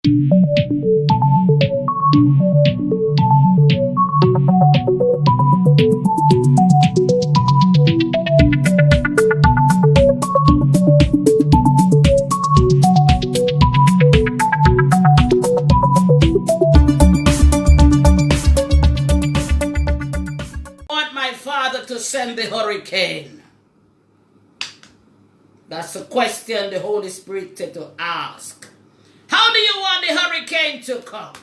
Want my father to send the hurricane? That's the question the Holy Spirit said to ask. How do you want the hurricane to come?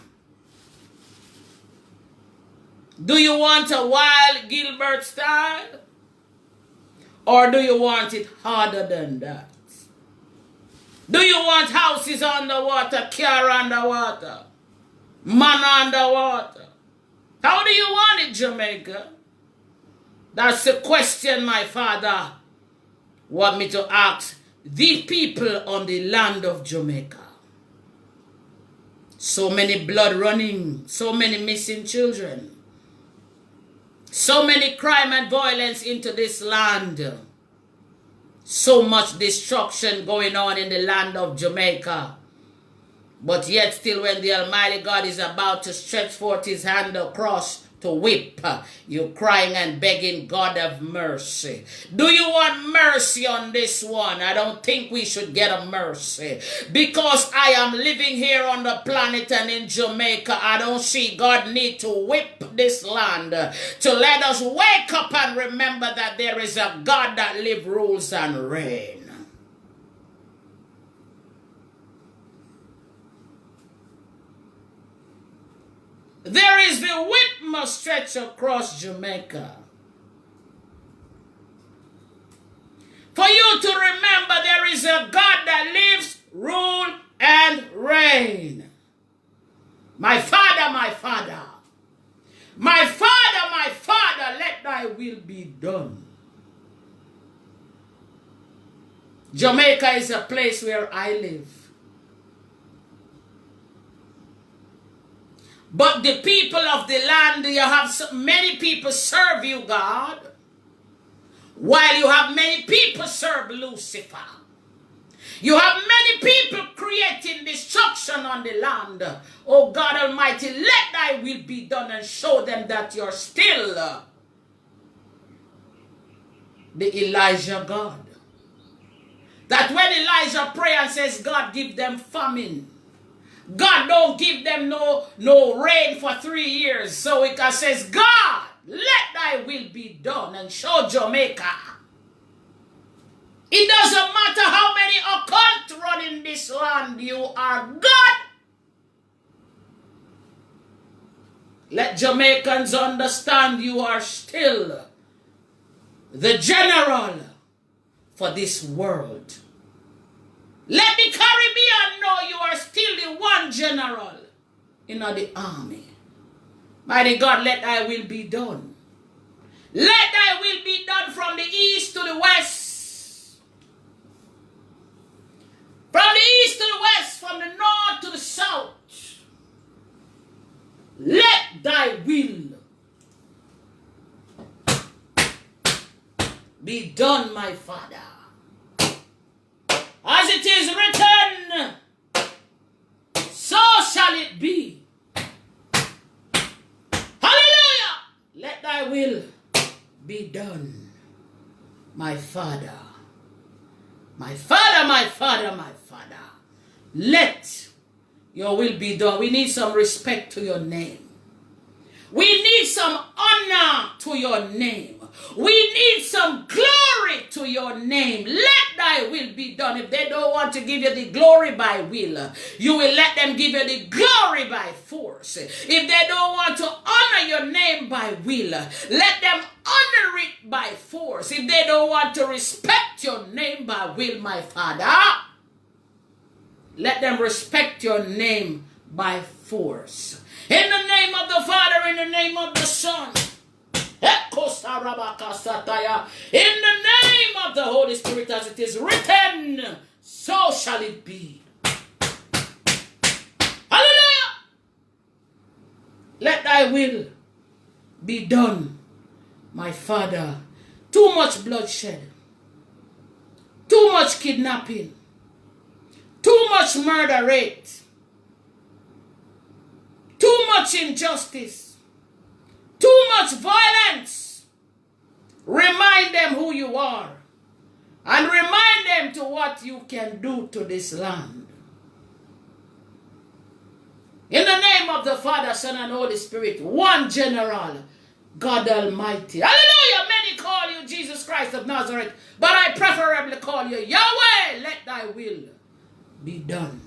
Do you want a wild Gilbert style? Or do you want it harder than that? Do you want houses underwater, car underwater, man underwater? How do you want it, Jamaica? That's the question my father want me to ask the people on the land of Jamaica. So many blood running, so many missing children, so many crime and violence into this land, so much destruction going on in the land of Jamaica. But yet still when the Almighty God is about to stretch forth his hand across to whip, you crying and begging God have mercy. Do you want mercy on this one? I don't think we should get a mercy. Because I am living here on the planet and in Jamaica, I don't see God need to whip this land to let us wake up and remember that there is a God that lives, rules, and reigns. There is the whip must stretch across Jamaica. For you to remember there is a God that lives, rule, and reign. My Father, my Father. My Father, my Father, let thy will be done. Jamaica is a place where I live. But the people of the land, you have many people serve you, God, while you have many people serve Lucifer. You have many people creating destruction on the land. Oh God Almighty, let thy will be done and show them that you're still the Elijah God. That when Elijah prays and says, God, give them famine, God don't give them no rain for 3 years. So it says, God, let thy will be done and show Jamaica. It doesn't matter how many occult run in this land, you are God. Let Jamaicans understand you are still the general for this world. Let the Caribbean know you are still the one general in the army. Mighty God, let thy will be done. Let thy will be done from the east to the west. From the east to the west, from the north to the south. Let thy will be done, my Father. As it is written, so shall it be. Hallelujah! Let thy will be done, my Father. My Father, my Father, my Father. Let your will be done. We need some respect to your name. We need some honor to your name. We need some glory to your name. Let thy will be done. If they don't want to give you the glory by will, you will let them give you the glory by force. If they don't want to honor your name by will, let them honor it by force. If they don't want to respect your name by will, my Father, let them respect your name by force. In the name of the Father, in the name of the Son, in the name of the Holy Spirit, as it is written, so shall it be. Hallelujah! Let thy will be done, my Father. Too much bloodshed, too much kidnapping, too much murder rate, much injustice, too much violence. Remind them who you are and remind them to what you can do to this land. In the name of the Father, Son, and Holy Spirit, one general, God Almighty. Hallelujah. Many call you Jesus Christ of Nazareth, but I preferably call you Yahweh. Let thy will be done.